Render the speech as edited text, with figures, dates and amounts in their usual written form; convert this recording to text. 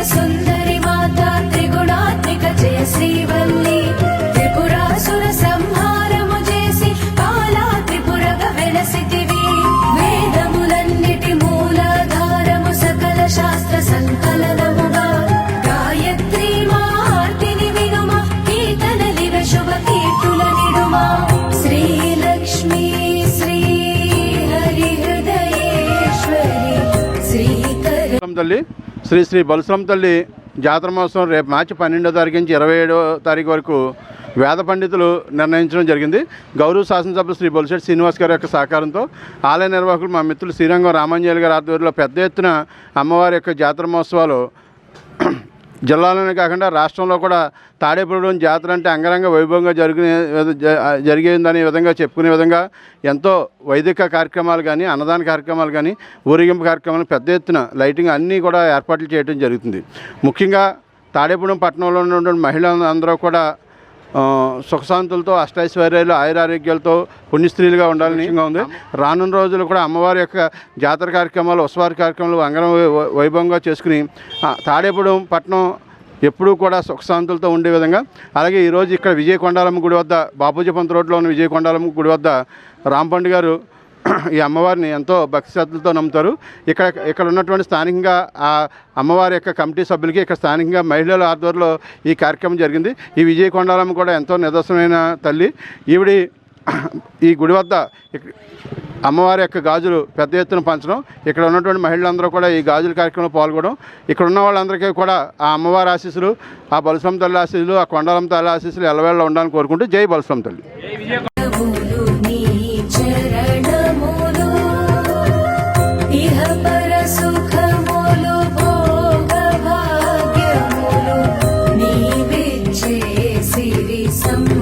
సుందరి మాత త్రిగుణాత్మిక జయ శ్రీవల్లి త్రిపురాసుర సంహారము చేసి కాలా త్రిపురగ వెలసితివి వేదములన్నిటి మూలాధారము సకల శాస్త్ర సంకలనముగా గాయత్రి మార్తిని వినుమ కీర్తనలివ శుభ కీర్తుల నిడుమా శ్రీలక్ష్మీ శ్రీ హరిహృదయేశ్వరి శ్రీకర తల్లి శ్రీ శ్రీ బలశ్రమ తల్లి జాతర మహోత్సవం రేపు మార్చి 12వ తారీఖు నుంచి 27వ తారీఖు వరకు వేద పండితులు నిర్ణయించడం జరిగింది. గౌరవ శాసనసభ్యులు శ్రీ బొలిశెట్టి శ్రీనివాస్ గారి యొక్క సహకారంతో ఆలయ నిర్వాహకులు మా మిత్రులు శ్రీరంగం రామాంజనేయులు గారి ఆధ్వర్యంలో పెద్ద ఎత్తున అమ్మవారి యొక్క జాతర మహోత్సవాలు జిల్లాలోనే కాకుండా రాష్ట్రంలో కూడా తాడేపల్లిగూడెం జాతర అంటే అంగరంగ వైభవంగా జరిగేదనే విధంగా చెప్పుకునే విధంగా ఎంతో వైదిక కార్యక్రమాలు కానీ అన్నదాన కార్యక్రమాలు కానీ ఊరేగింపు కార్యక్రమాలు పెద్ద ఎత్తున లైటింగ్ అన్నీ కూడా ఏర్పాట్లు చేయడం జరుగుతుంది. ముఖ్యంగా తాడేపల్లిగూడెం పట్టణంలో ఉన్నటువంటి మహిళలందరూ కూడా సుఖశాంతులతో అష్టైశ్వర్యాలు ఆయురారోగ్యాలతో పుణ్యస్త్రీలుగా ఉండాలని ఉంది. రానున్న రోజులు కూడా అమ్మవారి యొక్క జాతర కార్యక్రమాలు ఉత్సవాల కార్యక్రమాలు అంగరంగ వైభవంగా చేసుకుని తాడేపల్లిగూడెం పట్టణం ఎప్పుడూ కూడా సుఖశాంతులతో ఉండే విధంగా అలాగే ఈరోజు ఇక్కడ విజయకొండాలమ్మ గుడి వద్ద బాపూజీ పంత్ రోడ్లో ఉన్న విజయకొండాలమ్మ గుడి వద్ద రాంపండు గారు ఈ అమ్మవారిని ఎంతో భక్తి శ్రద్ధలతో నమ్ముతారు. ఇక్కడ ఉన్నటువంటి స్థానికంగా ఆ అమ్మవారి యొక్క కమిటీ సభ్యులకి ఇక్కడ స్థానికంగా మహిళల ఆధ్వర్యంలో ఈ కార్యక్రమం జరిగింది. ఈ విజయకొండాలమ్మ కూడా ఎంతో నిదర్శనమైన తల్లి. ఈవిడి ఈ గుడి వద్ద అమ్మవారి యొక్క గాజులు పెద్ద ఎత్తున పంచడం, ఇక్కడ ఉన్నటువంటి మహిళలందరూ కూడా ఈ గాజుల కార్యక్రమంలో పాల్గొనడం, ఇక్కడ ఉన్న వాళ్ళందరికీ కూడా ఆ అమ్మవారి ఆశీస్సులు, ఆ బలశ్రమ తల్లి ఆశీస్సులు, ఆ కొండాలమ్మ తల్లి ఆశీస్సులు ఎల్లవేళ ఉండాలని కోరుకుంటూ జై బలశ్రమ తల్లి. some